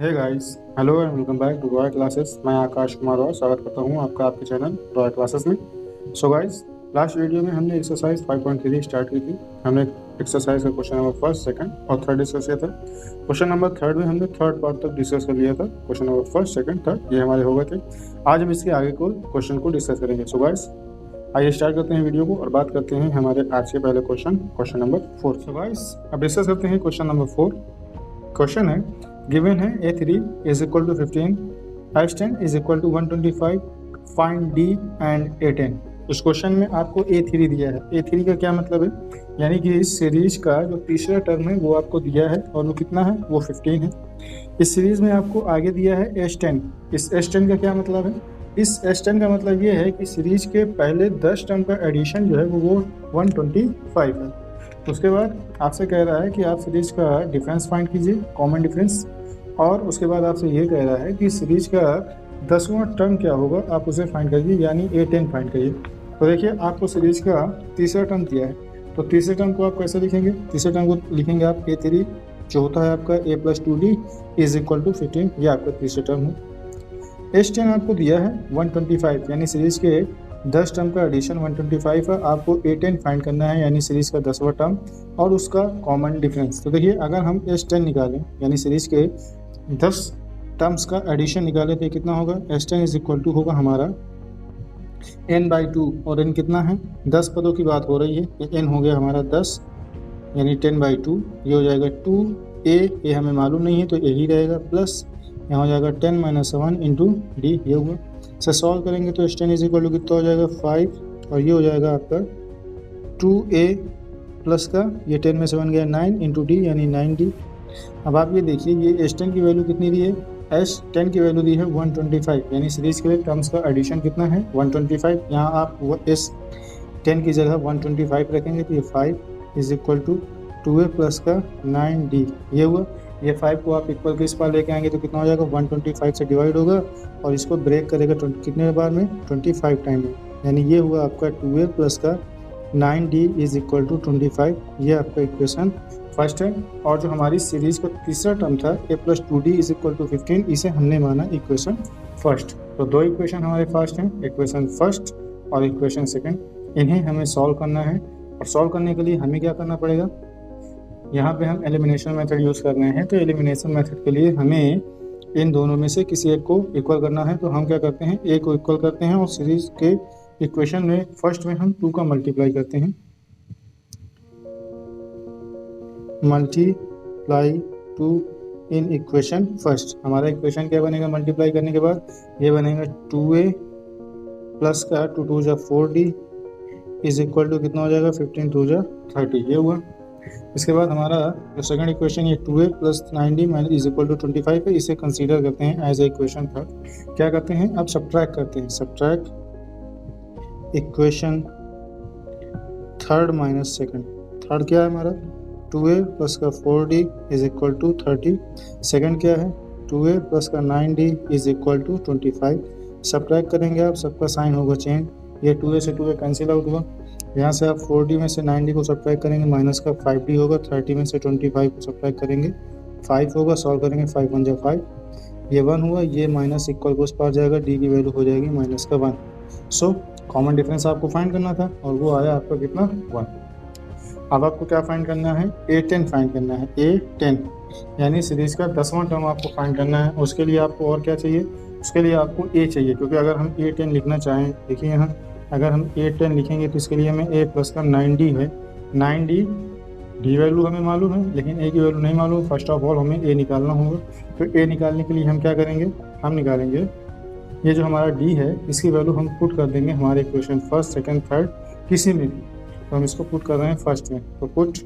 Hey guys, hello and welcome back to Roy classes. मैं आकाश कुमार रॉय स्वागत करता हूं आपका आपके चैनल रॉय क्लासेस में। सो गाइस, लास्ट वीडियो में हमने एक्सरसाइज 5.3 स्टार्ट की थी। हमने एक्सरसाइज का क्वेश्चन नंबर फर्स्ट, सेकंड और थर्ड डिस्कस किया था। क्वेश्चन नंबर थर्ड में हमने थर्ड पार्ट तक डिस्कस कर लिया था। Question number first, second, third ये हमारे हो गए थे। आज हम इसके आगे को क्वेश्चन को डिस्कस करेंगे। सो गाइस, आइए स्टार्ट करते हैं वीडियो को और बात करते हैं हमारे आज के पहले क्वेश्चन नंबर 4। सो गाइस, अब डिस्कस करते हैं क्वेश्चन नंबर 4। क्वेश्चन है, गिवन है A3 is equal to 15, A10 is equal to 125, find D and A10। इस क्वेश्चन में आपको A3 दिया है। A3 का क्या मतलब है, यानी कि इस सीरीज का जो तीसरा टर्म है वो आपको दिया है और वो कितना है, वो 15 है। इस सीरीज में आपको आगे दिया है S10। इस S10 का क्या मतलब है, इस S10 का मतलब ये है कि सीरीज के पहले 10 टर्म का एडिशन जो है वो 125 है। उसके बाद आपसे कह रहा है कि आप सीरीज का डिफरेंस फाइंड कीजिए, कॉमन डिफरेंस, और उसके बाद आपसे ये कह रहा है कि सीरीज का 10वां टर्म क्या होगा, आप उसे फाइंड करिए, यानी A10 फाइंड करिए। तो देखिए, आपको सीरीज का तीसरा टर्म दिया है, तो तीसरे टर्म को आप कैसे लिखेंगे, तीसरे टर्म को लिखेंगे आप A3, जो होता है आपका A+2D इज इक्वल टू 15, ये आपका तीसरा टर्म है। S10 आपको दिया है 125, यानी सीरीज के 10 टर्म का एडिशन 125 है। आपको A10 फाइंड करना है, यानी सीरीज का 10वां टर्म और उसका कॉमन डिफरेंस। तो देखिए, अगर हम S10 निकालें, यानी सीरीज के 10 टर्म्स का एडिशन निकाले तो कितना होगा, S10 इज इक्वल टू होगा हमारा n/2, और n कितना है, 10 पदों की बात हो रही है, तो n हो गया हमारा 10, यानी 10/2। ये हो जाएगा 2a, ये हमें मालूम नहीं है तो यही रहेगा, प्लस यहाँ हो जाएगा 10 - 1 इंटू डी, ये हुआ। से सॉल्व करेंगे तो S10 इज इक्वल टू कितना हो जाएगा 5, और ये हो जाएगा आपका 2a प्लस का, ये 10 में से 1 गया 9 इंटू डी, यानी 9d। अब आप ये देखिए, ये S10 की वैल्यू कितनी दी है, S10 की वैल्यू दी है 125, यानी सीरीज के टर्म्स का एडिशन कितना है 125। यहाँ आप वो S10 की जगह 125 रखेंगे तो ये 5 is equal to 2a plus का 9d, ये हुआ। ये 5 को आप इक्वल के इस पार लेके आएंगे तो कितना हो जाएगा, 125 से डिवाइड होगा और इसको ब्रेक करेगा कितने बार में, 25 टाइम में, यानी ये हुआ आपका 2a प्लस का 9d इज इक्वल टू 25। ये आपका इक्वेशन फर्स्ट है। और जो हमारी सीरीज का तीसरा टर्म था A+2D इज इक्वल टू 15, इसे हमने माना इक्वेशन फर्स्ट। तो दो इक्वेशन हमारे फर्स्ट हैं, इक्वेशन फर्स्ट और इक्वेशन सेकंड। इन्हें हमें सॉल्व करना है, और सॉल्व करने के लिए हमें क्या करना पड़ेगा, यहाँ पे हम एलिमिनेशन मेथड यूज़ कर रहे हैं। तो एलिमिनेशन मेथड के लिए हमें इन दोनों में से किसी एक को इक्वल करना है। तो हम क्या करते हैं, ए को इक्वल करते हैं और सीरीज के इक्वेशन में फर्स्ट में हम 2 का मल्टीप्लाई करते हैं, मल्टीप्लाई 2 इन इक्वेशन फर्स्ट। हमारा इक्वेशन क्या बनेगा मल्टीप्लाई करने के बाद, ये बनेगा 2a प्लस का 2 2 जा 4d इज इक्वल टू कितना हो जाएगा, 15 2 जा 30, ये हुआ। इसके बाद हमारा जो सेकंड इक्वेशन ये 2a plus 9d minus is equal to 25 है, इसे कंसीडर करते हैं एज ए इक्वेशन थर्ड। क्या करते हैं, अब सब्ट्रैक्ट करते हैं, subtract equation third minus second. Third क्या है हमारा, 2a प्लस का 4d is equal to 30। Second क्या है, 2a प्लस का 9d is equal to 25। Subtract करेंगे आप, सबका साइन होगा चेंज, ये 2a से 2a कैंसिल आउट हुआ। यहाँ से आप 4d में से 9d को सब्ट्रैक्ट करेंगे, माइनस का 5d होगा। 30 में से 25 को सब्ट्रैक्ट करेंगे, 5 होगा। सॉल्व करेंगे, 5 1 जा 5, ये 1 हुआ। ये माइनस इक्वल को उस पार जाएगा, d की वैल्यू हो जाएगी माइनस का 1। सो कॉमन डिफरेंस आपको फाइंड करना था और वो आया आपका कितना, 1। अब आपको क्या फाइंड करना है, A10 फाइंड करना है, A10 यानी सीरीज का 10वां टर्म आपको फाइंड करना है। उसके लिए आपको और क्या चाहिए, उसके लिए आपको A चाहिए, क्योंकि अगर हम A10 लिखना चाहें, देखिए यहाँ अगर हम A10 लिखेंगे तो इसके लिए हमें A प्लस का 9d है, 9d डी वैल्यू हमें मालूम है लेकिन A की वैल्यू नहीं मालूम। फर्स्ट ऑफ ऑल हमें A निकालना होगा। तो A निकालने के लिए हम क्या करेंगे, हम निकालेंगे ये जो हमारा D है, इसकी वैल्यू हम पुट कर देंगे हमारे इक्वेशन फर्स्ट, सेकंड, थर्ड किसी में भी। तो हम इसको पुट कर रहे हैं फर्स्ट में, तो put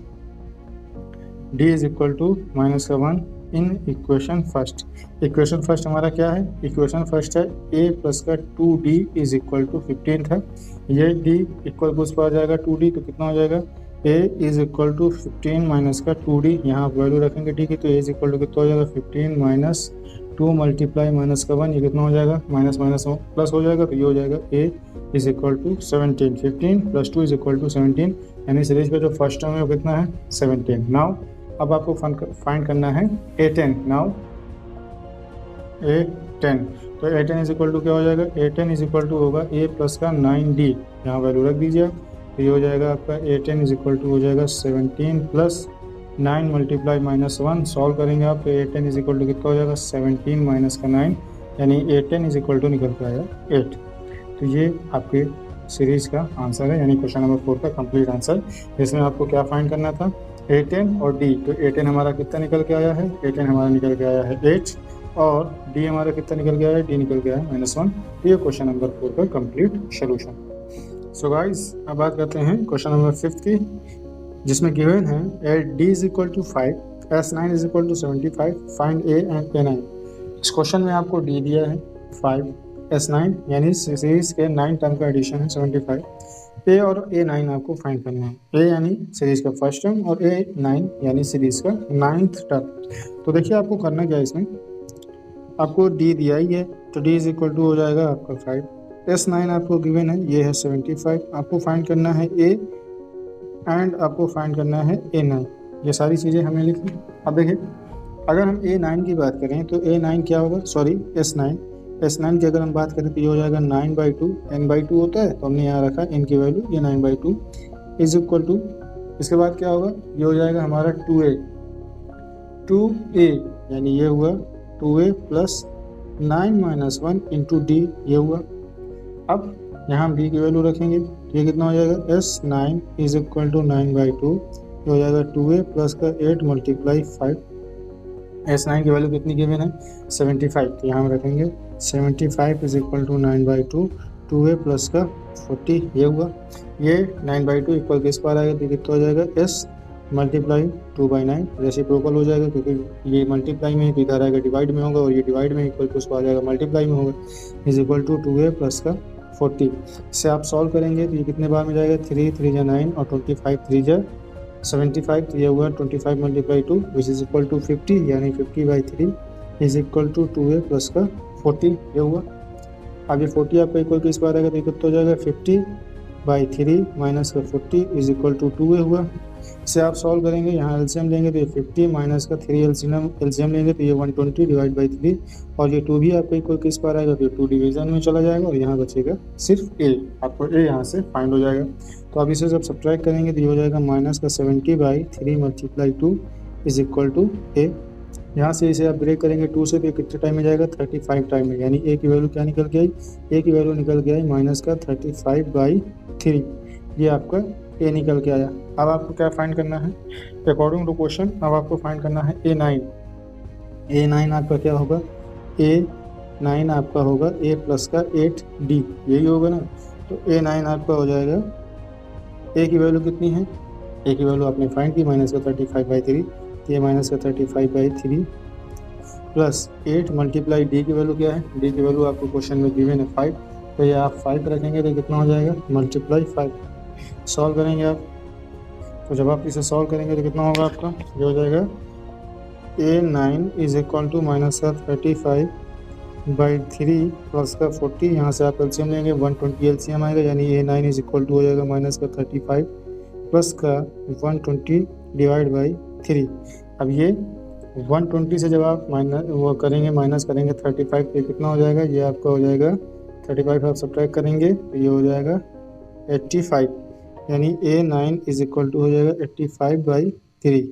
D is equal to minus का 1 in equation first. Equation first हमारा क्या है, इक्वेशन फर्स्ट है A प्लस का 2d इज इक्वल टू 15 था। ये D इक्वल टू उस पर आ जाएगा 2d, तो कितना हो जाएगा, A is equal to 15 minus का 2d। यहाँ आप वैल्यू रखेंगे D की, तो A इज इक्वल टू कितना हो जाएगा, 15 माइनस 2 मल्टीप्लाई माइनस का 1, ये कितना हो जाएगा, माइनस माइनस प्लस हो जाएगा, तो ये हो जाएगा A is equal to 17। 15 plus 2 is equal to 17, यानी सीरीज का जो फर्स्ट टर्म है वो कितना है, 17। नाउ अब आपको फाइंड करना है A10। नाउ ए 10, तो ए 10 इज इक्वल टू क्या हो जाएगा, ए 10 इज इक्वल टू होगा ए प्लस का 9d, यहाँ वैल्यू रख दीजिए आप, तो ये हो जाएगा आपका ए 10 इज इक्वल टू हो जाएगा 17 प्लस 9 मल्टीप्लाई -1, सॉल्व करेंगे आप तो ए 10 इज इक्वल टू कितना हो जाएगा 17 माइनस का 9, यानी ए 10 इज इक्वल टू निकल के आएगा 8। तो ये आपके सीरीज का आंसर है, यानी क्वेश्चन नंबर 4 का कंप्लीट आंसर। इसमें आपको क्या फाइंड करना था, ए 10 और डी, तो ए 10 हमारा कितना निकल के आया है, ए 10 हमारा निकल के आया है 8, और डी हमारा कितना निकल गया है, डी निकल गया है -1। तो ये क्वेश्चन नंबर 4 का कंप्लीट सोल्यूशन। सो गाइस अब बात करते हैं क्वेश्चन नंबर 5 की, जिसमें गिवन है eight D is equal to 5, S9 is equal to 75, find A and A9। इस क्वेश्चन में आपको डी दिया है 5, S9 यानी सीरीज के 9 टर्म का एडिशन है 75, ए और A9 आपको फाइंड करना है, ए यानी सीरीज का फर्स्ट टर्म और A9 यानी सीरीज का 9th टर्म। तो देखिए आपको करना क्या है, इसमें आपको डी दिया ही है तो डी इज इक्वल टू हो जाएगा आपका 5, S9 आपको गिवन है ये है 75, आपको फाइंड करना है ए एंड आपको फाइंड करना है A9, ये सारी चीज़ें हमने लिखी। अब देखिए अगर हम A9 की बात करें तो A9 क्या होगा, सॉरी S9 की अगर हम बात करें तो ये हो जाएगा 9/2, n/2 होता है तो हमने यहाँ रखा n की वैल्यू, ये 9/2 इज इक्वल टू, इसके बाद क्या होगा, ये हो जाएगा हमारा 2a यानी ये हुआ 2a प्लस 9 - 1 इंटू डी, ये हुआ। अब यहाँ हम डी की वैल्यू रखेंगे, ये कितना हो जाएगा, S9 इज इक्वल टू 9/2, ये हो जाएगा 2a प्लस का 8 मल्टीप्लाई 5, S9 की वैल्यू कितनी गिवन है 75, तो यहाँ हम रखेंगे 75 is equal to 9/2, 2a plus का 40, ये हुआ। ये 9/2 इक्वल किस पर आएगा, तो कितना हो जाएगा S मल्टीप्लाई 2/9, रेसिप्रोकल हो जाएगा क्योंकि ये मल्टीप्लाई में तो इधर आएगा डिवाइड में होगा, और ये डिवाइड में इक्वल टू उसको आ जाएगा मल्टीप्लाई में होगा, is equal to 2a plus का 40। इससे आप सॉल्व करेंगे तो ये कितने बार में जाएगा, 3 3 जा 9 और 25 3 जा 75, तो ये हुआ 25 multiply 2 which is equal to 50, यानी 50/3 is equal to 2a plus का 40, ये हुआ। अब ये 40 आपका इक्वल किस बार आएगा, तो कितना हो जाएगा 50/3 माइनस का 40 इज इक्वल टू 2a हुआ। इसे आप सॉल्व करेंगे, यहाँ एलसीएम लेंगे तो ये 50 माइनस का 3 एलसीएम लेंगे तो ये 120 डिवाइड बाई 3, और ये 2 भी आपको इक्वल किस पर आएगा, तो ये 2 डिवीजन में चला जाएगा और यहाँ बचेगा सिर्फ a, आपको a यहाँ से फाइंड हो जाएगा। तो अब इसे जब सब्ट्रैक्ट करेंगे तो ये हो जाएगा माइनस का 70/3 multiply 2 is equal to a। यहाँ से इसे आप ब्रेक करेंगे 2 से तो कितने टाइम में जाएगा, 35 टाइम में, यानी a की वैल्यू क्या निकल के आई, a की वैल्यू निकल के आई माइनस का 35/3, ये आपका a निकल के आया। अब आपको क्या फाइंड करना है, अकॉर्डिंग टू क्वेश्चन अब आपको फाइंड करना है A9 आपका क्या होगा, A9 आपका होगा a प्लस का 8d, यही होगा ना। तो A9 आपका हो जाएगा, a की वैल्यू कितनी है, a की वैल्यू आपने फाइंड की माइनस का 35/3, तो ये माइनस का 35/3 प्लस 8 मल्टीप्लाई डी की वैल्यू क्या है, डी की वैल्यू आपको क्वेश्चन में गिवन है 5, तो ये आप 5 रखेंगे तो कितना हो जाएगा मल्टीप्लाई 5, सॉल्व करेंगे आप, तो जब आप इसे सॉल्व करेंगे तो कितना होगा आपका, ये हो जाएगा A9 is equal to minus का 35/3 प्लस का 40, यहाँ से आप एलसीएम लेंगे 120 एलसीएम आएगा, यानी A9 इज इक्वल टू हो जाएगा माइनस का 35 प्लस का 120 डिवाइड बाई 3। अब ये 120 से जब आप माइनस करेंगे 35, तो कितना हो जाएगा, ये आपका हो जाएगा 35 आप सब्ट्रैक्ट करेंगे तो ये हो जाएगा 85, यानी A9 इज इक्वल टू हो जाएगा 85/3,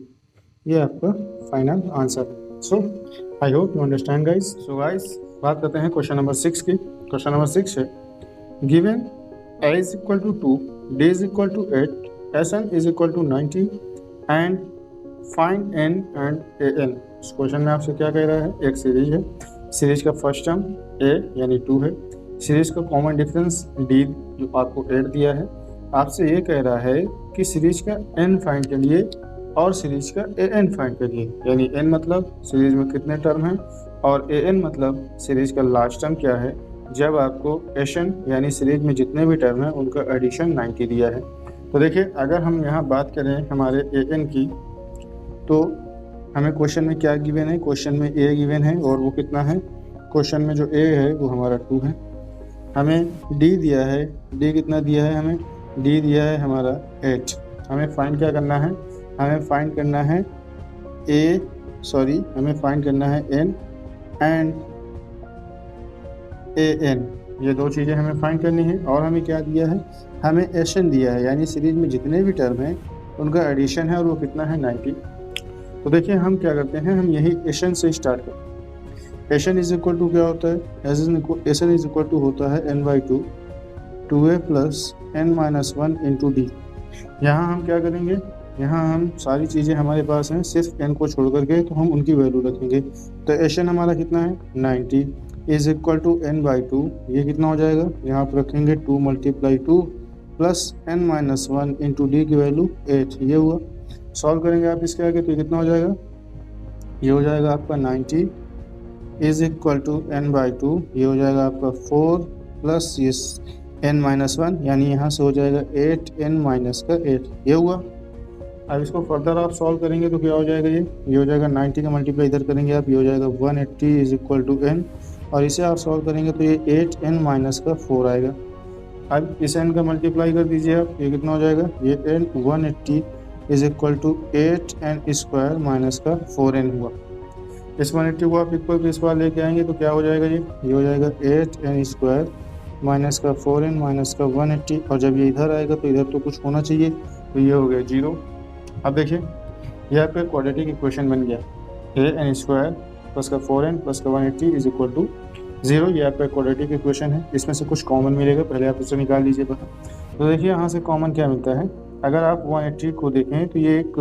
ये आपका फाइनल आंसर है। So I hope you understand guys. So guys बात करते हैं क्वेश्चन नंबर 6 की। क्वेश्चन नंबर 6 है given a is equal to 2, d is equal to 8, Sn is equal to 90 and find n and an। इस question में आपसे क्या कह रहा है, एक सीरीज है, सीरीज का फर्स्ट टर्म a यानी 2 है, सीरीज का कॉमन डिफरेंस d जो आपको 8 दिया है, आपसे ये कह रहा है कि सीरीज का n फाइंड के लिए और सीरीज का an फाइंड करिए, यानी n मतलब सीरीज में कितने टर्म हैं और an मतलब सीरीज का लास्ट टर्म क्या है जब आपको Sn यानी सीरीज में जितने भी टर्म हैं उनका एडिशन 90 दिया है। तो देखिए अगर हम यहाँ बात करें हमारे an की, तो हमें क्वेश्चन में क्या गिवन है, क्वेश्चन में a गिवन है और वो कितना है, क्वेश्चन में जो a है वो हमारा 2 है, हमें d दिया है, d कितना दिया है, हमें d दिया है हमारा 8। हमें फाइंड क्या करना है, हमें फाइंड करना है हमें फाइंड करना है n एंड ए एन, ये दो चीज़ें हमें फाइंड करनी है। और हमें क्या दिया है, हमें एशन दिया है, यानी सीरीज में जितने भी टर्म हैं उनका एडिशन है और वो कितना है 90। तो देखिए हम क्या करते हैं, हम यही एशन से स्टार्ट करते हैं। एशन इज इक्वल टू क्या होता है, एशन इज इक्वल टू होता है n/2 2a plus n-1 into D. यहाँ हम क्या करेंगे, यहाँ हम सारी चीज़ें हमारे पास हैं, सिर्फ n को छोड़ करके तो हम उनकी वैल्यू रखेंगे। तो एशन हमारा कितना है 90 इज इक्वल टू n/2, ये कितना हो जाएगा, यहाँ पर रखेंगे 2 × 2 प्लस n-1 इंटू डी की वैल्यू 8, ये हुआ। सॉल्व करेंगे आप इसके आगे तो ये कितना हो जाएगा, ये हो जाएगा आपका 90 इज इक्वल टू n/2, ये हो जाएगा आपका 4 प्लस ये n-1, यानी यहाँ से हो जाएगा 8n-8, ये हुआ। अब इसको फर्दर आप सॉल्व करेंगे तो क्या हो जाएगा, ये हो जाएगा 90 का मल्टीप्लाई इधर करेंगे आप, ये हो जाएगा 180 इज इक्वल टू n, और इसे आप सॉल्व करेंगे तो ये 8n-4 आएगा। अब इस n का मल्टीप्लाई कर दीजिए आप, ये कितना हो जाएगा, ये n 180 is equal to 8n² - 4n हुआ। इस 180 को आप इक्वल टू इस बार लेके आएंगे तो क्या हो जाएगा, ये हो जाएगा 8n² - 4n - 180, और जब ये इधर आएगा तो इधर तो कुछ होना चाहिए, तो ये हो गया 0। अब देखिए ये आपका क्वाड्रेटिक इक्वेशन बन गया, an² प्लस का 4n प्लस का 180 इज इक्वल टू 0। ये आपका क्वाड्रेटिक इक्वेशन है, इसमें से कुछ कॉमन मिलेगा, पहले आप इसे निकाल लीजिए पता। तो देखिए यहाँ से कॉमन क्या मिलता है, अगर आप 180 को देखें तो ये एक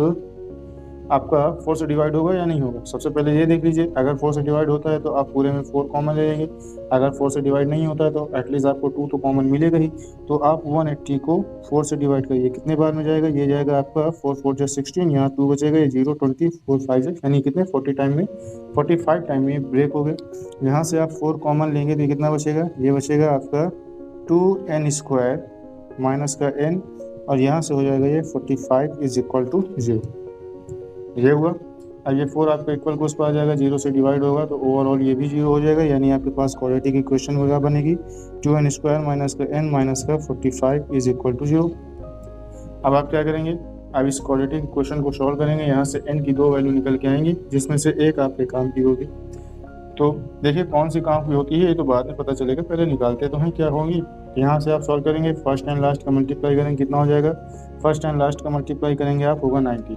आपका 4 से डिवाइड होगा या नहीं होगा। सबसे पहले ये देख लीजिए, अगर 4 से डिवाइड होता है तो आप पूरे में 4 कॉमन ले लेंगे, अगर 4 से डिवाइड नहीं होता है तो एटलीस्ट आपको 2 तो कॉमन मिलेगा ही। तो आप 180 को 4 से डिवाइड करिए, कितने बार में जाएगा, ये जाएगा आपका 4 4 जा 16, यहाँ 2 बचेगा, ये 0 20 4 5 यानी कितने 45 टाइम में ब्रेक हो गया। यहाँ से आप 4 कॉमन लेंगे तो ये कितना बचेगा, ये बचेगा आपका 2n² माइनस का n, और यहाँ से हो जाएगा ये 45 इज इक्वल टू 0, ये हुआ। अब ये 4 आपका इक्वल को उस पर आ जाएगा, 0 से डिवाइड होगा तो ओवरऑल ये भी 0 हो जाएगा, यानी आपके पास क्वाड्रेटिक इक्वेशन वगैरह बनेगी 2n² माइनस का n माइनस का 45 इज इक्वल टू 0। अब आप क्या करेंगे, अब इस क्वाड्रेटिक इक्वेशन को सॉल्व करेंगे, यहाँ से n की 2 वैल्यू निकल के आएंगी, जिसमें से एक आपके काम की होगी। तो देखिए कौन सी काम की होती है ये तो बाद में पता चलेगा, पहले निकालते तो हैं क्या होंगी। यहाँ से आप सॉल्व करेंगे, फर्स्ट एंड लास्ट का मल्टीप्लाई करेंगे, कितना हो जाएगा, फर्स्ट एंड लास्ट का मल्टीप्लाई करेंगे आप, होगा 90।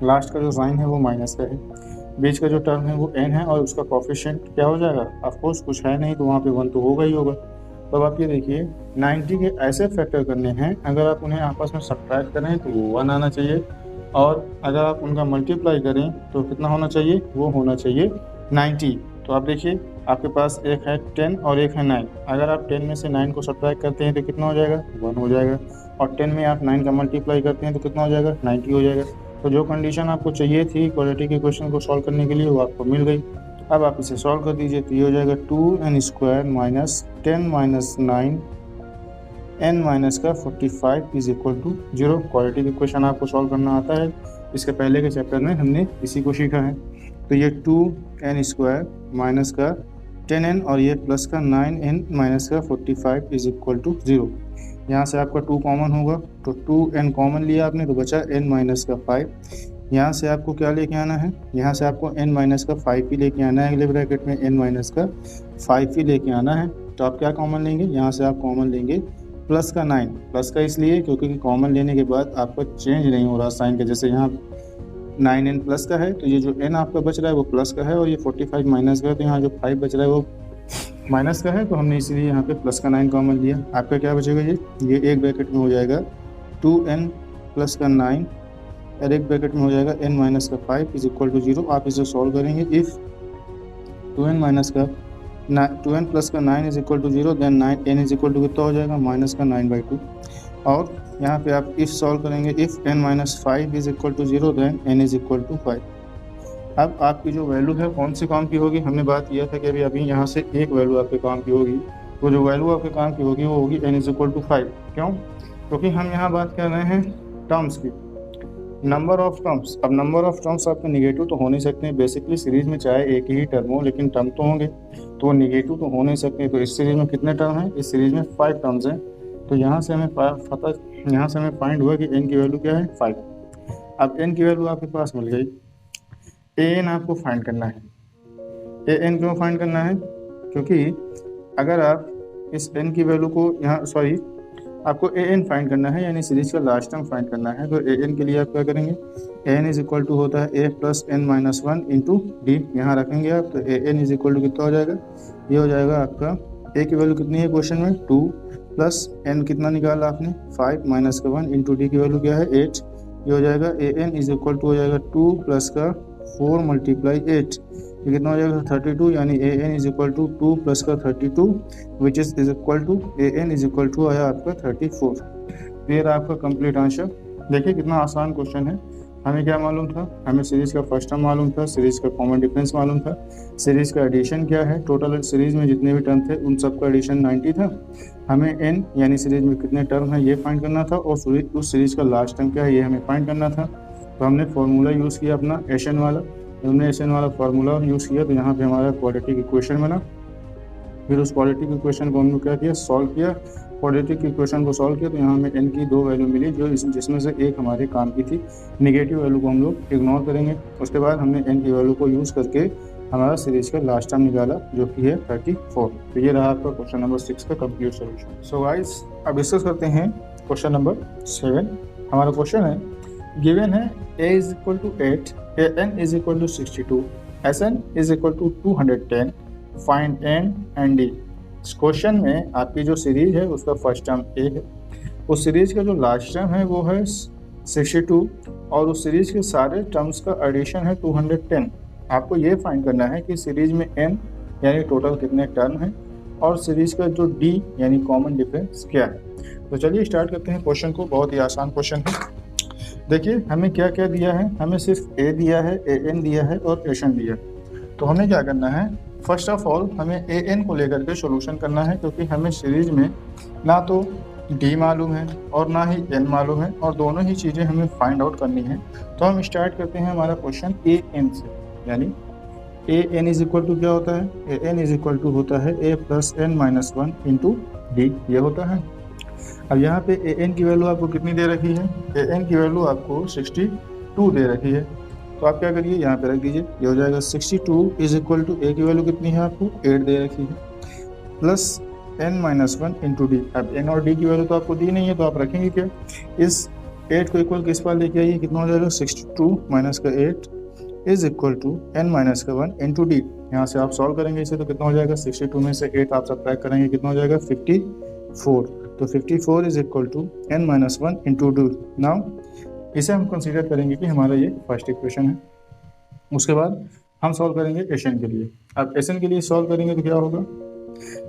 लास्ट का जो साइन है वो माइनस का है, बीच का जो टर्म है वो n है, और उसका कोफिशिएंट क्या हो जाएगा, ऑफकोर्स कुछ है नहीं तो वहाँ पे 1 तो होगा ही होगा। तो अब आप ये देखिए 90 के ऐसे फैक्टर करने हैं, अगर आप उन्हें आपस में सब्ट्रैक्ट करें तो वो 1 आना चाहिए, और अगर आप उनका मल्टीप्लाई करें तो कितना होना चाहिए, वो होना चाहिए 90। तो आप देखिए आपके पास एक है 10 और एक है 9, अगर आप 10 में से 9 को सब्ट्रैक्ट करते हैं तो कितना हो जाएगा, 1 हो जाएगा, और 10 में आप 9 का मल्टीप्लाई करते हैं तो कितना हो जाएगा, 90 हो जाएगा। तो जो कंडीशन आपको चाहिए थी क्वाड्रेटिक इक्वेशन को सॉल्व करने के लिए वो आपको मिल गई। अब आप इसे सॉल्व कर दीजिए तो ये हो जाएगा 2n² minus 10 minus 9 n minus का 45 is equal to 0। Quadratic equation आपको सॉल्व करना आता है, इसके पहले के चैप्टर में हमने इसी को सीखा है। तो ये 2n² माइनस का 10n और ये प्लस का 9n माइनस का 45 इज इक्वल टू 0। यहाँ से आपका 2 कॉमन होगा तो 2n कॉमन लिया आपने तो बचा n माइनस का 5। यहाँ से आपको क्या लेके आना है, यहाँ से आपको n माइनस का 5 ही लेके आना है, अगले ब्रैकेट में n माइनस का 5 ही लेके आना है। तो आप क्या कॉमन लेंगे, यहाँ से आप कॉमन लेंगे प्लस का 9, प्लस का इसलिए क्योंकि कॉमन लेने के बाद आपका चेंज नहीं हो रहा साइन का, जैसे यहाँ 9n प्लस का है तो ये जो n आपका बच रहा है वो प्लस का है, और ये 45 माइनस का है तो यहाँ जो 5 बच रहा है वो माइनस का है, तो हमने इसीलिए यहाँ पे प्लस का 9 कॉमन लिया। आपका क्या बचेगा, ये एक ब्रैकेट में हो जाएगा 2n प्लस का 9 और एक ब्रैकेट में हो जाएगा n माइनस का 5 इज इक्वल टू 0। आप इसे सॉल्व करेंगे, इफ़ 2n प्लस का 9 is equal to 0 then n is equal to कितना हो जाएगा, माइनस का 9/2। और यहाँ पे आप इफ़ सॉल्व करेंगे, if n minus 5 is equal to 0 then n is equal to 5। अब आपकी जो वैल्यू है कौन सी काम की होगी, हमने बात किया था कि अभी यहाँ से एक वैल्यू आपके काम की होगी, तो जो वैल्यू आपके काम की होगी वो होगी n इज इक्वल टू 5। क्यों, क्योंकि हम यहाँ बात कर रहे हैं टर्म्स की, नंबर ऑफ टर्म्स। अब नंबर ऑफ टर्म्स आपके निगेटिव तो हो नहीं सकते हैं, बेसिकली सीरीज में चाहे एक ही टर्म हो लेकिन टर्म तो होंगे, तो वो निगेटिव तो हो नहीं सकते। तो इस सीरीज में कितने टर्म हैं, इस सीरीज में 5 टर्म्स हैं। तो यहाँ से हमें फाइंड हुआ कि n की वैल्यू क्या है, 5। अब n की वैल्यू आपके पास मिल गई, an आपको फाइंड करना है। an क्यों फाइंड करना है, क्योंकि अगर आप इस n की वैल्यू को यहाँ सॉरी आपको ए एन फाइंड करना है, यानी सीरीज का लास्ट टर्म फाइंड करना है, तो ए एन के लिए आप क्या करेंगे, a n is equal to होता है a plus N minus one into D, यहाँ रखेंगे आप, तो a n is equal to कितना हो जाएगा, ये हो जाएगा आपका ए की वैल्यू कितनी है क्वेश्चन में 2 प्लस एन कितना निकाला आपने 5 माइनस का 1 इंटू डी की वैल्यू क्या है 8, ये हो जाएगा ए एन इज इक्वल टू हो जाएगा 2 प्लस का 4 मल्टीप्लाई 8, ये कितना हो जाएगा 32, यानी a n is equal to 2 plus का 32 which is equal to a n is equal to आया आपका 34। तो ये रहा आपका कंप्लीट आंसर। देखिए कितना आसान क्वेश्चन है। हमें क्या मालूम था, हमें सीरीज का फर्स्ट टर्म मालूम था, सीरीज का कॉमन डिफरेंस मालूम था, सीरीज का एडिशन क्या है, टोटल सीरीज में जितने भी टर्म थे उन सब का एडिशन 90 था। हमें एन यानी सीरीज में कितने टर्म है ये फाइंड करना था, और उस सीरीज का लास्ट टर्म क्या है ये हमें फाइंड करना था। तो हमने फॉर्मूला यूज़ किया अपना एशन वाला, हमने एशन वाला फार्मूला यूज़ किया, तो यहाँ पे हमारा क्वाड्रेटिक इक्वेशन बना। फिर उस क्वाड्रेटिक इक्वेशन को हमने क्या किया, सॉल्व किया, क्वाड्रेटिक इक्वेशन को सॉल्व किया, तो यहाँ हमें n की 2 वैल्यू मिली, जो जिसमें से एक हमारे काम की थी, नेगेटिव वैल्यू को हम लोग इग्नोर करेंगे। उसके बाद हमने n की वैल्यू को यूज़ करके हमारा सीरीज का लास्ट टर्म निकाला, जो कि है 34। तो ये रहा आपका क्वेश्चन नंबर 6 का कंप्लीट सोल्यूशन। सो गाइस अब डिस्कस करते हैं क्वेश्चन नंबर 7। हमारा क्वेश्चन है, गिवन है a is equal to 8, an is equal to 62, sn is equal to 210, find n and d। इस क्वेश्चन में आपकी जो सीरीज है उसका फर्स्ट टर्म a है, उस सीरीज का जो लास्ट टर्म है वो है 62, और उस सीरीज के सारे टर्म्स का एडिशन है 210। आपको ये फाइंड करना है कि सीरीज में n यानी टोटल कितने टर्म हैं, और सीरीज का जो d यानी कॉमन डिफरेंस क्या है। तो चलिए स्टार्ट करते हैं क्वेश्चन को। बहुत ही आसान क्वेश्चन है। देखिए हमें क्या क्या दिया है, हमें सिर्फ a दिया है, an दिया है और एशन दिया है। तो हमें क्या करना है, फर्स्ट ऑफ ऑल हमें an को लेकर के सोल्यूशन करना है, क्योंकि हमें सीरीज में ना तो d मालूम है और ना ही n मालूम है, और दोनों ही चीज़ें हमें फाइंड आउट करनी है। तो हम स्टार्ट करते हैं हमारा क्वेश्चन an से, यानी an इज इक्वल टू क्या होता है, an इज इक्वल टू होता है a plus N minus one into D, ये होता है। अब यहाँ पे an की वैल्यू आपको कितनी दे रखी है, an की वैल्यू आपको 62 दे रखी है। तो आप क्या करिए, यहाँ पे रख दीजिए, ये हो जाएगा 62 इज इक्वल टू a की वैल्यू कितनी है आपको 8 दे रखी है, plus n minus one into D. अब n और d की वैल्यू तो आपको दी नहीं है, तो आप रखेंगे क्या, इस 8 को इक्वल किस पास लेके आइए, कितना हो जाएगा 62 माइनस का 8 is equal to n minus का 1 इंटू डी। यहाँ से आप सॉल्व करेंगे इसे, तो कितना हो जाएगा 62 में से 8 आप सब्ट्रैक्ट करेंगे, कितना हो जाएगा 54। तो 54 is equal to n minus one into D. Now इसे हम कंसीडर करेंगे कि हमारा ये फर्स्ट इक्वेशन है। उसके बाद हम सॉल्व करेंगे एशन के लिए। अब एशन के लिए सॉल्व करेंगे तो क्या होगा,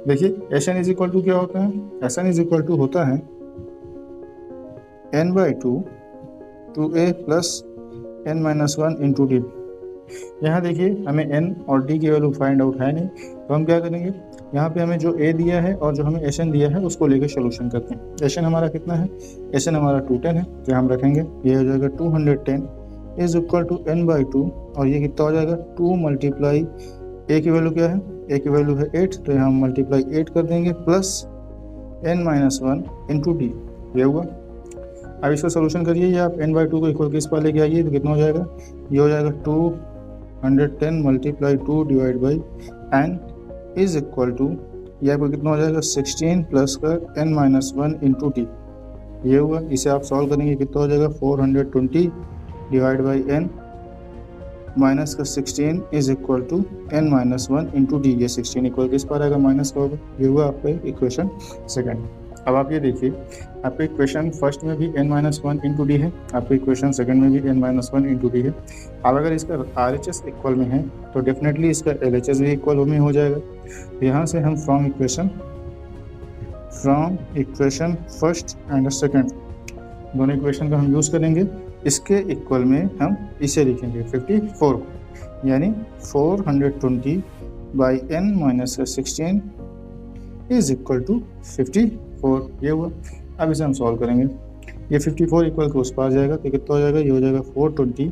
देखिए एशन इज इक्वल टू क्या होता है, एशन इज इक्वल टू होता है n/2 2a plus n minus one into D. यहाँ देखिए हमें n और d की वैल्यू फाइंड आउट है नहीं, तो हम क्या करेंगे, यहाँ पे हमें जो a दिया है और जो हमें एशन दिया है उसको लेकर सोल्यूशन करते हैं। एशन हमारा कितना है, एशन हमारा 210 है, जो हम रखेंगे ये हो जाएगा 210 इज इक्वल टू n/2, और ये कितना हो जाएगा 2 मल्टीप्लाई a की वैल्यू क्या है, a की वैल्यू है 8, तो यहाँ हम मल्टीप्लाई 8 कर देंगे, plus n minus one into D, ये हुआ। अब इसका सोल्यूशन करिए, ये आप n/2 को इक्वल किस पास लेके आइए, तो कितना हो जाएगा, ये हो जाएगा 210 multiply 2 divide by n is equal to, ये आपको कितना हो जाएगा 16 प्लस का n minus one into D, ये हुआ। इसे आप सॉल्व करेंगे, कितना हो जाएगा 420 डिवाइड बाई n माइनस का 16 is equal to n minus one into D. ये 16 इक्वल किस पर आएगा, माइनस का होगा। ये हुआ आपका इक्वेशन सेकंड। अब आप ये देखिए, आपके इक्वेशन फर्स्ट में भी n minus one into D है, आपके इक्वेशन सेकंड में भी n minus one into D है। अब अगर इसका RHS इक्वल में है तो डेफिनेटली इसका LHS भी इक्वल में हो जाएगा। तो यहाँ से हम from equation first and second दोनों इक्वेशन का हम यूज़ करेंगे। इसके इक्वल में हम इसे लिखेंगे 54 को, यानी 420 बाई n माइनस का 16 इज इक्वल टू 54, ये हुआ। अब इसे हम सॉल्व करेंगे, ये 54 इक्वल को उस पार जाएगा, तो कितना हो जाएगा, ये हो जाएगा 420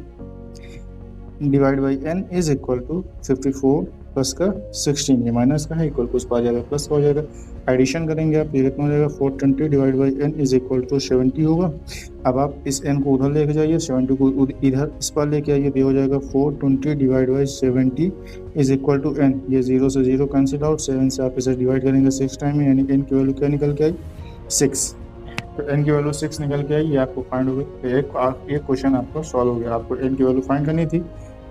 divide by n is equal to 54 plus का 16, ये माइनस का है, इक्वल टू उस पर आ जाएगा प्लस का हो जाएगा। एडिशन करेंगे आप, ये कितना हो जाएगा 420 divide by n is equal to 70 होगा। अब आप इस n को उधर लेके जाइए, 70 को इधर इस पर लेके आइए, ये हो जाएगा 420 divide by 70 is equal to n। ये 0 से 0 कैंसिल आउट, 7 से आप इसे डिवाइड करेंगे 6 टाइम में, यानी n की वैल्यू क्या निकल के आई 6। तो n की वैल्यू 6 निकल के आई, ये आपको फाइंड हो गई। तो एक क्वेश्चन आपको सॉल्व हो गया। आपको n की वैल्यू फाइंड करनी थी,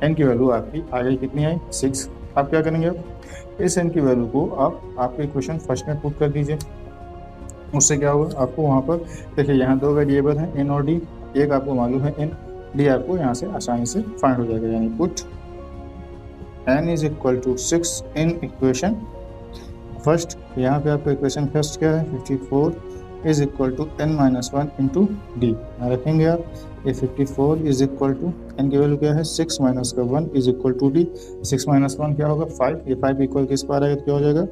n की वैल्यू आपकी आ गई, कितनी आई 6। आप क्या करेंगे, अब इस n की वैल्यू को आप आपके इक्वेशन फर्स्ट में पुट कर दीजिए। उससे क्या होगा, आपको वहाँ पर देखिए यहाँ दो वेरिएबल हैं n और d, एक आपको मालूम है n, d आपको यहाँ से आसानी से फाइंड हो जाएगा। यानी put n is equal to 6 in equation first. यहाँ पे आपका इक्वेशन फर्स्ट क्या है 54 is equal to n minus 1 into D. यहाँ रखेंगे आप, ये 54 इज इक्वल टू n की वैल्यू क्या है 6 माइनस का 1 is equal to D. 6 minus 1 क्या होगा 5, ये 5 इक्वल किस पर आ रहेगा, तो क्या हो जाएगा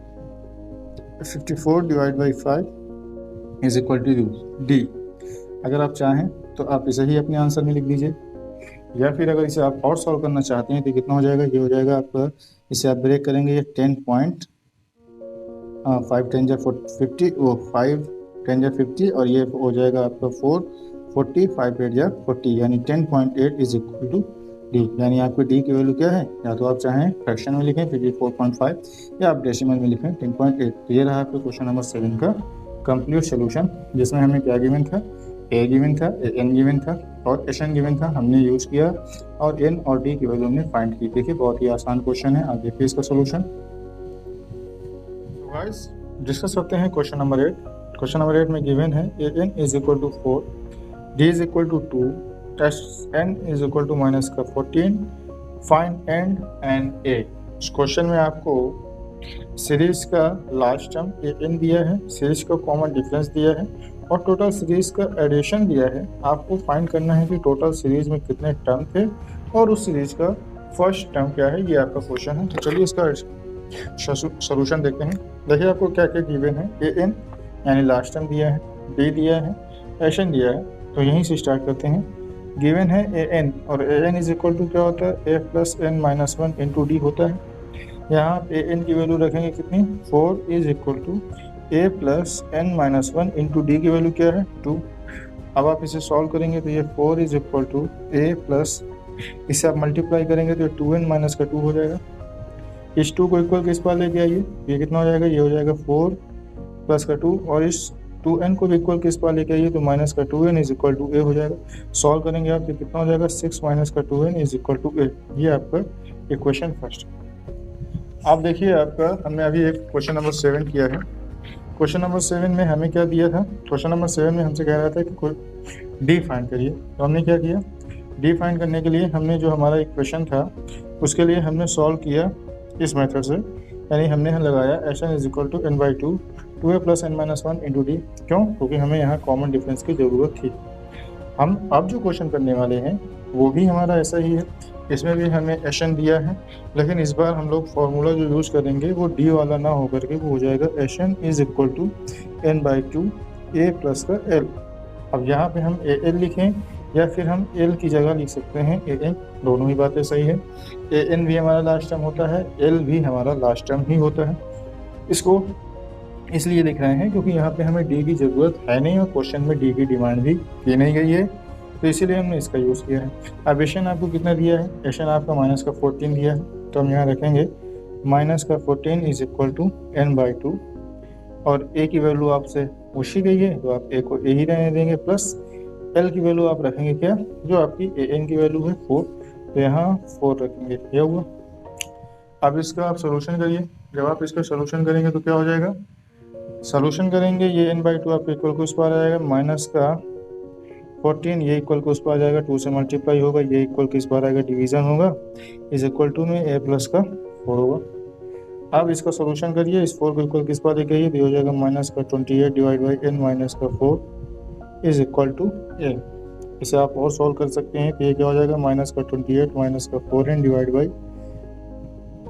54 divide by 5 is equal to D. अगर आप चाहें तो आप इसे ही अपने आंसर में लिख दीजिए, या फिर अगर इसे आप और सॉल्व करना चाहते हैं तो कितना हो जाएगा, ये हो जाएगा आपका, इसे आप ब्रेक करेंगे, ये 5 10 50, वो 5 10 50, और ये हो जाएगा आपका 4 40, 5 8 40, यानी 10.8 इज इक्वल टू डी। यानी आपको डी की वैल्यू क्या है, या तो आप चाहें फ्रैक्शन में लिखें 54.5, या आप डेसिमल में लिखें 10.8। तो ये रहा आपका क्वेश्चन नंबर 7 का कंप्लीट सोल्यूशन, जिसमें हमें क्या गिवन था, ए गिवन था, एन गिवन था और एस एन गिवन था, हमने यूज़ किया और एन और डी की वैल्यू हमने फाइंड की। देखिए बहुत ही आसान क्वेश्चन है, आप देखिए इसका सोल्यूशन। गाइस डिस्कस करते हैं क्वेश्चन नंबर 8। क्वेश्चन नंबर 8 में गिवन है a n is equal to 4, d is equal to 2, s N is equal to minus का 14, फाइंड एंड ए। इस क्वेश्चन में आपको सीरीज का लास्ट टर्म ए एन दिया है, सीरीज का कॉमन डिफरेंस दिया है और टोटल सीरीज का एडिशन दिया है। आपको फाइंड करना है कि टोटल सीरीज में कितने टर्म थे और उस सीरीज का फर्स्ट टर्म क्या है, ये आपका क्वेश्चन है। तो चलिए इसका सोल्यूशन देखते हैं। देखिए आपको क्या क्या गिवन है, ए एन यानी लास्ट टर्म दिया है, डी दिया है, एस एन दिया है। तो यहीं से स्टार्ट करते हैं। गिवन है ए एन, और a n is equal to क्या होता है, a plus N minus 1 into d होता है। यहाँ ए एन की वैल्यू रखेंगे कितनी, 4 is equal to A plus N minus 1 into D की वैल्यू क्या है 2। अब आप इसे सॉल्व करेंगे तो ये 4 is equal to A plus, इसे आप मल्टीप्लाई करेंगे तो 2n माइनस का 2 हो जाएगा। इस 2 को इक्वल किस पास लेके आइए, ये कितना हो जाएगा, ये हो जाएगा 4 प्लस का 2, और इस 2n को भी इक्वल किस पास लेके आइए तो माइनस का 2n इज इक्वल टू ए हो जाएगा। सॉल्व करेंगे आप तो कितना हो जाएगा 6 माइनस का 2n is equal to a. ये आपका इक्वेशन फर्स्ट। आप देखिए आपका हमने अभी एक क्वेश्चन नंबर 7 किया है। क्वेश्चन नंबर 7 में हमें क्या दिया था, क्वेश्चन नंबर 7 में हमसे कह रहा था कि कोई डी फाइंड करिए। तो हमने क्या किया, डी फाइंड करने के लिए हमने जो हमारा इक्वेशन था उसके लिए हमने सॉल्व किया इस मेथड से, यानी हमने यहाँ लगाया S N is equal to N by 2 2a plus N minus 1 into D. क्यों, क्योंकि हमें यहाँ कॉमन डिफरेंस की ज़रूरत थी। हम अब जो क्वेश्चन करने वाले हैं वो भी हमारा ऐसा ही है, इसमें भी हमें एस एन दिया है, लेकिन इस बार हम लोग फार्मूला जो यूज़ करेंगे वो डी वाला ना होकर के वो हो जाएगा S N is equal to N by 2 A plus का एल। अब यहाँ पे हम ए एल लिखें या फिर हम एल की जगह लिख सकते हैं ए एन, दोनों ही बातें सही है। ए एन भी हमारा लास्ट टर्म होता है, एल भी हमारा लास्ट टर्म ही होता है। इसको इसलिए लिख रहे हैं क्योंकि यहाँ पे हमें डी की ज़रूरत है नहीं और क्वेश्चन में डी की डिमांड भी की नहीं गई है, तो इसीलिए हमने इसका यूज़ किया है। अब एशन आपको कितना दिया है, एशन आपका माइनस का 14 दिया है, तो हम यहाँ रखेंगे माइनस का 14 is equal to N by 2, और ए की वैल्यू आपसे पूछी गई है तो आप ए को ए ही रहने देंगे, प्लस एल की वैल्यू आप रखेंगे क्या, जो आपकी ए एन की वैल्यू है 4, तो यहाँ 4 रखेंगे। यह हुआ। अब इसका आप सोल्यूशन करिए। जब आप इसका सोल्यूशन करेंगे तो क्या हो जाएगा, सोल्यूशन करेंगे ये एन बाई 2 आपको इक्वल को उस पर आ जाएगा, माइनस का 14 ये इक्वल को उस पर आ जाएगा, 2 से मल्टीप्लाई होगा, ये इक्वल किस बार आएगा, डिवीजन होगा, इज इक्वल टू में ए प्लस का 4 होगा। अब इसका सोल्यूशन करिए, इस 4 को इक्वल किस बार लेके आइए, हो जाएगा माइनस का 28 डिवाइड बाई एन माइनस का 4 इज इक्वल टू ए। इसे आप और सॉल्व कर सकते हैं, तो ये क्या हो जाएगा, माइनस का 28 माइनस का 4n divide by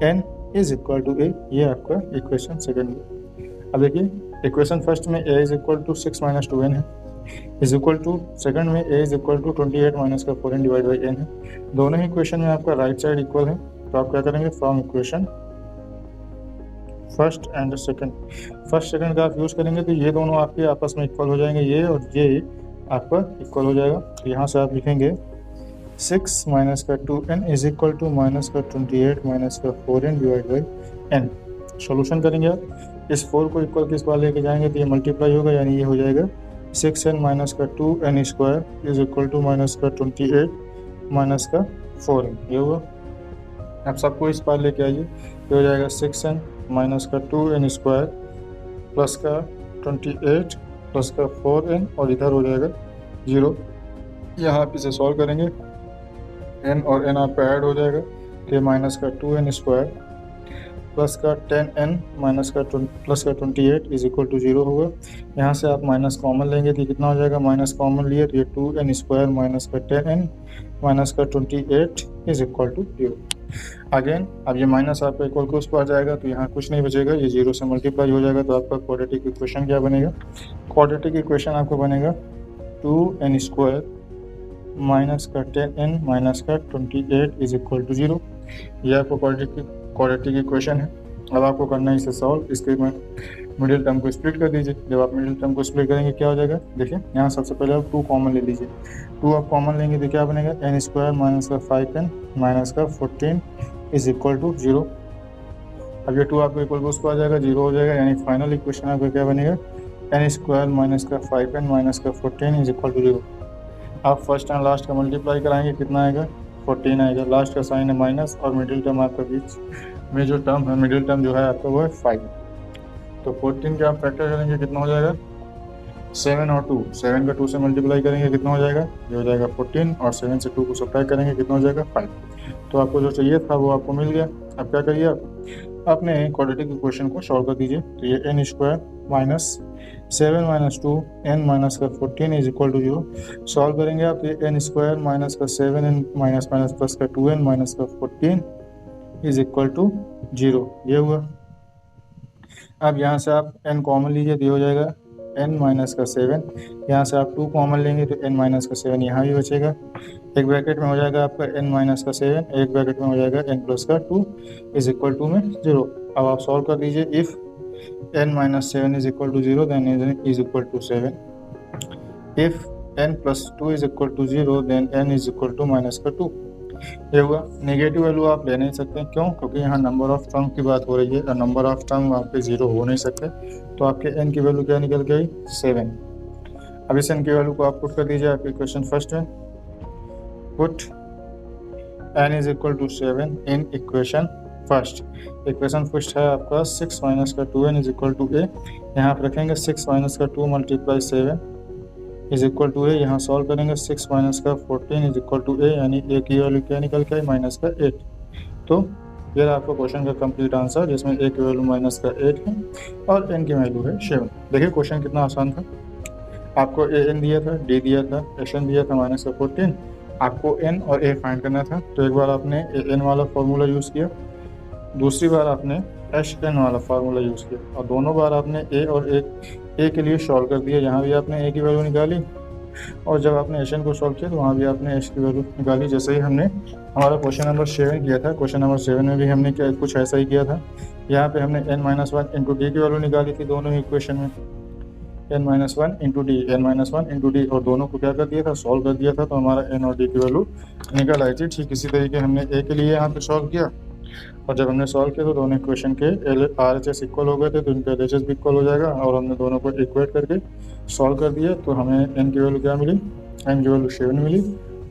n is equal to a. ये आपका इक्वेशन सेकंड है। अब देखिए इक्वेशन फर्स्ट में a is equal to 6 minus 2n है, इज इक्वल टू सेकंड में a is equal to 28 minus का 4n डिवाइड बाई n है। दोनों ही इक्वेशन में आपका राइट साइड इक्वल है, तो आप क्या करेंगे, from equation first and second. First second का आप यूज़ करेंगे तो ये दोनों आपके आपस में इक्वल हो जाएंगे, ये और ये आपका इक्वल हो जाएगा। तो यहाँ से आप लिखेंगे 6 माइनस का 2n is equal to minus का 28 माइनस का 4n divide by n। Solution करेंगे आप, इस 4 को इक्वल किस बार लेके जाएंगे तो ये मल्टीप्लाई होगा, यानी ये हो जाएगा 6n माइनस का 2n square is equal to minus का 28 माइनस का 4n। ये हुआ। आप सबको इस पार लेके आइए, ये हो जाएगा 6n माइनस का 2n स्क्वायर प्लस का 28 प्लस का 4n और इधर हो जाएगा 0। यहाँ आप इसे सॉल्व करेंगे, n और n आपका ऐड हो जाएगा, तो माइनस का 2n स्क्वायर प्लस का 10n माइनस का प्लस का 28 इज इक्वल टू 0 होगा। यहाँ से आप माइनस कॉमन लेंगे तो कितना हो जाएगा, माइनस कॉमन लिए तो ये 2n स्क्वायर माइनस का 10n माइनस का 28 इज इक्वल टू 0। अगेन अब ये माइनस आपका इक्वल को उस पर आ जाएगा तो यहाँ कुछ नहीं बचेगा, ये 0 से मल्टीप्लाई हो जाएगा। तो आपका क्वाड्रेटिक इक्वेशन क्या बनेगा, क्वाड्रेटिक इक्वेशन आपको बनेगा 2n स्क्वायर माइनस का 10n माइनस का 28 इज इक्वल टू 0। ये आपको क्वाड्रेटिक इक्वेशन है। अब आपको करना है इसे सॉल्व। इसके मिडिल टर्म को स्प्लिट कर दीजिए। जब आप मिडिल टर्म को स्प्लिट करेंगे क्या हो जाएगा, देखिए यहाँ सबसे पहले आप 2 कॉमन ले लीजिए। 2 आप कॉमन लेंगे तो क्या बनेगा, n स्क्वायर माइनस का 5n माइनस का 14 इज इक्वल टू 0। अब ये 2 आपको इक्वल उस पर आ जाएगा, 0 हो जाएगा, यानी फाइनल इक्वेशन आपका क्या बनेगा, n स्क्वायर माइनस का 5n माइनस का 14 इज इक्वल टू 0। आप फर्स्ट एंड लास्ट का मल्टीप्लाई कराएंगे, कितना आएगा, 14 आएगा। लास्ट का साइन है माइनस और मिडिल टर्म आपका बीच में जो टर्म है, मिडिल टर्म जो है आपका वो है 5। तो 14 के आप फैक्टर करेंगे कितना हो जाएगा, 7 और 2, 7 का 2 से मल्टीप्लाई करेंगे कितना हो जाएगा, ये हो जाएगा 14 और 7 से 2 को सब्ट्रैक्ट करेंगे कितना हो जाएगा 5। तो आपको जो चाहिए था वो आपको मिल गया। अब क्या करिए, आप अपने क्वाड्रेटिक इक्वेशन को सॉल्व कर दीजिए। तो ये n square minus 7 minus 2 n minus का 14 इज इक्वल टू 0। सॉल्व करेंगे आप, ये n स्क्वायर माइनस का 7n माइनस माइनस प्लस का 2n माइनस का 14 इज इक्वल टू 0। ये हुआ। अब यहाँ से आप n कॉमन लीजिए तो ये हो जाएगा n माइनस का 7। यहाँ से आप 2 कॉमन लेंगे तो n माइनस का 7 यहाँ भी बचेगा। एक ब्रैकेट में हो जाएगा आपका n माइनस का 7, एक ब्रैकेट में हो जाएगा n प्लस का 2 इज इक्वल टू में 0। अब आप सॉल्व कर दीजिए। If n minus 7 is equal to 0 then n is equal to 7। If n plus 2 is equal to 0 then n is equal to minus का 2। ये हुआ। नेगेटिव वैल्यू आप ले नहीं सकते, क्यों, क्योंकि यहाँ नंबर ऑफ टर्म की बात हो रही है और नंबर ऑफ टर्म आपके 0 हो नहीं सकते। तो आपके n की वैल्यू क्या निकल गई, 7। अब इस n की वैल्यू को आप पुट कर दीजिए आपके क्वेश्चन फर्स्ट में। Put n is equal to 7 in equation first. Equation first है आपका 6 माइनस का 2n is equal to a। यहाँ आप रखेंगे 6 माइनस का 2 मल्टीप्लाई 7 इज इक्वल टू ए। यहाँ सॉल्व करेंगे 6 माइनस का 14 इज इक्वल टू ए, यानी ए की वैल्यू क्या निकल के आई, माइनस का 8। तो ये आपको क्वेश्चन का कंप्लीट आंसर, जिसमें ए की वैल्यू माइनस का 8 है और एन की वैल्यू है 7। देखिए क्वेश्चन कितना आसान था। आपको ए एन दिया था, डी दिया था, एस एन दिया था माइनस का 14। आपको एन और ए फाइंड करना था। तो एक बार आपने ए एन वाला फार्मूला यूज़ किया, दूसरी बार आपने एस एन वाला फार्मूला यूज़ किया और दोनों बार आपने ए और ए के लिए सॉल्व कर दिया। यहाँ भी आपने ए की वैल्यू निकाली और जब आपने एस एन को सॉल्व किया तो वहाँ भी आपने एस की वैल्यू निकाली। जैसे ही हमने हमारा क्वेश्चन नंबर 7 किया था, क्वेश्चन नंबर 7 में भी हमने क्या कुछ ऐसा ही किया था। यहाँ पे हमने n माइनस 1 इंटू डी की वैल्यू निकाली थी दोनों ही इक्वेशन में, n minus 1 into D, n minus 1 into D, और दोनों को क्या कर दिया था, सॉल्व कर दिया था। तो हमारा n और डी की वैल्यू निकल आई थी। ठीक इसी तरीके हमने ए के लिए यहाँ पे सॉल्व किया और जब हमने सॉल्व किया तो दोनों इक्वेशन के आर एच एस इक्वल हो गए थे, तो इनका एल एच एस भी इक्वल हो जाएगा और हमने दोनों को इक्वेट करके सॉल्व कर दिया। तो हमें n की वैल्यू क्या मिली, n की वैल्यू 7 मिली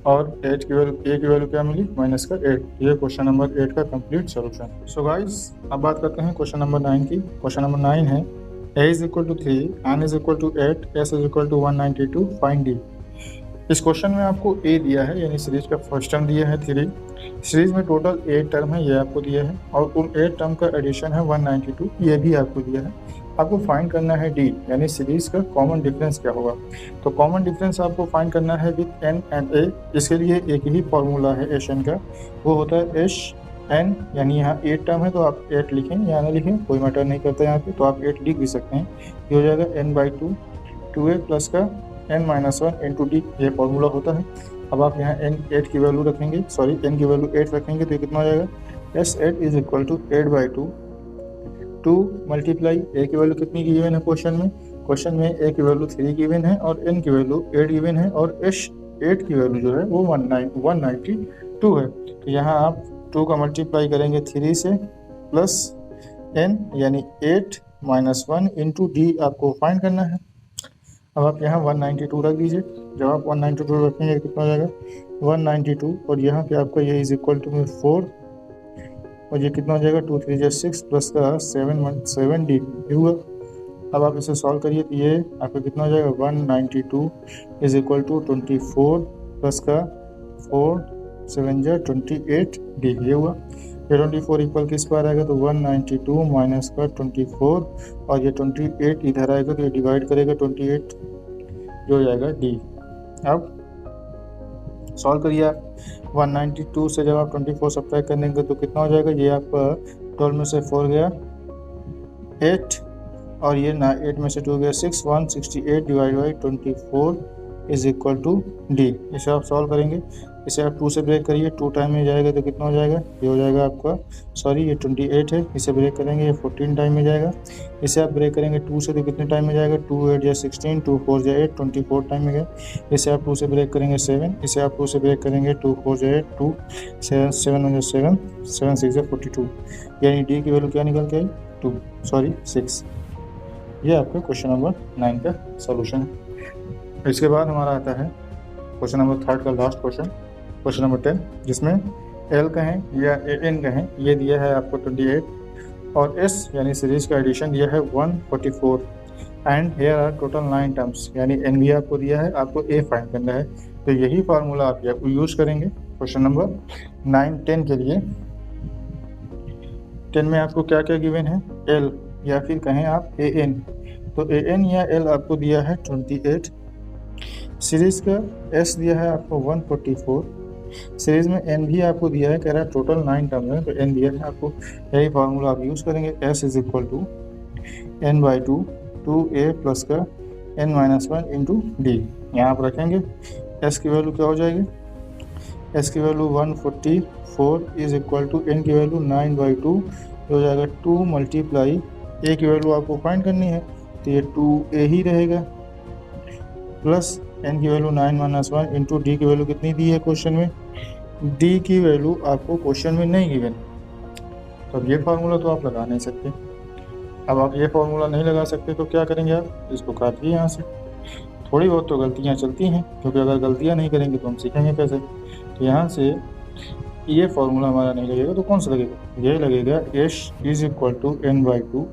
और ए की वैल्यू क्या मिली, माइनस का 8। ये क्वेश्चन नंबर 8 का कंप्लीट सोल्यूशन। सो गाइस अब बात करते हैं क्वेश्चन नंबर 9 की। क्वेश्चन नंबर 9 है a is equal to 3, n is equal to 8, s is equal to 192, find D. इस क्वेश्चन में आपको a दिया है, यानी सीरीज का फर्स्ट टर्म दिया है 3। सीरीज में टोटल 8 टर्म है, ये आपको दिया है और उन 8 टर्म का एडिशन है 192, ये भी आपको दिया है। आपको फाइंड करना है डी, यानी सीरीज का कॉमन डिफरेंस क्या होगा। तो कॉमन डिफरेंस आपको फाइंड करना है विथ n एंड a। इसके लिए एक ही फॉर्मूला है एस एन का, वो होता है एस एन, यानी यहाँ 8 टर्म है तो आप 8 लिखें या ना लिखें कोई मैटर नहीं करता यहाँ पे, तो आप 8 लिख भी सकते हैं। ये हो जाएगा n/2 2a प्लस का n माइनस 1 इंटू डी, ये फॉर्मूला होता है। अब आप यहाँ n की वैल्यू रखेंगे, n की वैल्यू 8 रखेंगे तो कितना हो जाएगा, S8 is equal to 8/2 2 multiply a की वैल्यू कितनी गिवन है क्वेश्चन में ए की वैल्यू 3 गिवन है और एन की वैल्यू 8 गिवन है और एस 8 की वैल्यू जो है वो 192 है। तो यहाँ आप 2 का मल्टीप्लाई करेंगे 3 से प्लस एन यानी 8 माइनस 1 इंटू डी आपको फाइंड करना है। अब आप यहाँ 192 रख दीजिए। जब आप 192 रखेंगे तो कितना हो जाएगा 192 और यहाँ पे आपका ये इज इक्वल टू 4 और ये कितना हो जाएगा 2 3 जा 6 प्लस का 7 डी हुआ। अब आप इसे सॉल्व करिए तो ये आपका कितना हो जाएगा 192 इज इक्वल टू 24 प्लस का 4 7 जा 28 डी ये हुआ। ये 24 इक्वल किस पर आएगा तो 192 माइनस का 24 और ये 28 इधर आएगा तो ये डिवाइड करेगा 28 जो हो जाएगा डी। अब सॉल्व करिए आप 192 से जब आप 24 सब्ट्रैक्ट करेंगे तो कितना हो जाएगा ये आपका 12 में से 4 गया 8 और ये 8 में से 2 गया 6 168 divide by 24 is equal to D. इसे आप सॉल्व करेंगे, इसे आप 2 से ब्रेक करिए 2 टाइम में जाएगा तो कितना हो जाएगा ये हो जाएगा आपका सॉरी ये 28 है, इसे ब्रेक करेंगे ये 14 टाइम में जाएगा। इसे आप ब्रेक करेंगे 2 से तो कितने टाइम में जाएगा 2 8 या 16 2 4 या 8 24 टाइम में गया। इसे आप 2 से ब्रेक करेंगे 7, इसे आप 2 से ब्रेक करेंगे 2 4 या 8 2 7 1 7 7 6 या 42 यानी डी की वैल्यू क्या निकल के आई 2 सॉरी 6। ये आपका क्वेश्चन नंबर 9 का सॉल्यूशन है। इसके बाद हमारा आता है क्वेश्चन नंबर 3 का लास्ट क्वेश्चन नंबर 10 जिसमें एल कहें या एन कहें ये दिया है आपको 28 और एस यानी सीरीज का एडिशन दिया है 144 and here are total 9 terms यानी एन भी आपको दिया है, आपको ए फाइंड करना है। तो यही फार्मूला आप यूज करेंगे क्वेश्चन नंबर 9 10 के लिए। 10 में आपको क्या क्या गिवन है एल या फिर कहें आप ए एन, तो ए एन या एल आपको दिया है 28, सीरीज का एस दिया है आपको 144, सीरीज में एन भी आपको दिया है, कह रहा है टोटल 9 टर्म है तो एन दिया है आपको। यही फार्मूला आप यूज़ करेंगे S is equal to N by 2 2a plus का n माइनस 1 इंटू डी। यहाँ आप रखेंगे एस की वैल्यू क्या हो जाएगी, एस की value 144 is equal to N की वैल्यू 9/2 हो जाएगा 2 मल्टीप्लाई ए की वैल्यू आपको फाइंड करनी है तो ये 2a ही रहेगा प्लस एन की वैल्यू 9 माइनस 1 इंटू डी की वैल्यू कितनी दी है क्वेश्चन में, डी की वैल्यू आपको क्वेश्चन में नहीं गिवन। तो अब ये फार्मूला तो आप लगा नहीं सकते। अब आप ये फार्मूला नहीं लगा सकते तो क्या करेंगे आप इसको काटिए यहाँ से। थोड़ी बहुत तो गलतियाँ चलती हैं क्योंकि अगर गलतियाँ नहीं करेंगे तो हम सीखेंगे कैसे। तो यहाँ से ये फार्मूला हमारा नहीं लगेगा तो कौन सा लगेगा, ये लगेगा S is equal to n/2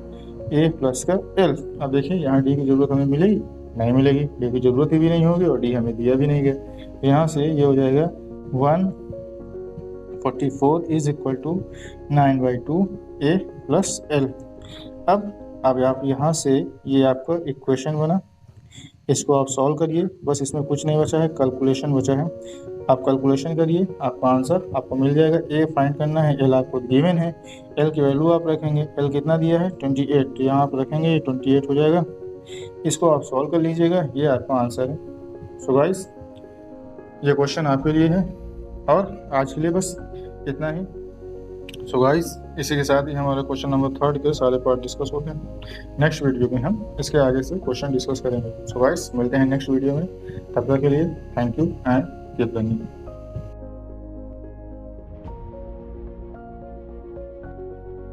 a plus का एल। अब देखिए यहाँ डी की ज़रूरत हमें मिलेगी नहीं मिलेगी, डी की ज़रूरत ही भी नहीं होगी और डी हमें दिया भी नहीं गया। तो यहाँ से ये हो जाएगा 144 is equal to 9/2 a plus L. अब आप यहाँ से ये आपका इक्वेशन बना, इसको आप सॉल्व करिए, बस इसमें कुछ नहीं बचा है, कैलकुलेशन बचा है। आप कैलकुलेशन करिए, आपका आंसर आपको मिल जाएगा। ए फाइंड करना है, एल आपको गिवन है, एल की वैल्यू आप रखेंगे, एल कितना दिया है 28, तो यहाँ आप रखेंगे ये 28 हो जाएगा। इसको आप सॉल्व कर लीजिएगा, ये आपका आंसर है। सो गाइस ये क्वेश्चन आपके लिए है और आज के लिए बस इतना ही। सो गाइस इसी के साथ ही हमारा क्वेश्चन नंबर 3 के सारे पार्ट डिस्कस हो गए। नेक्स्ट वीडियो में हम इसके आगे से क्वेश्चन डिस्कस करेंगे। सो गाइस मिलते हैं नेक्स्ट वीडियो में, तब तक के लिए thank you and keep learning.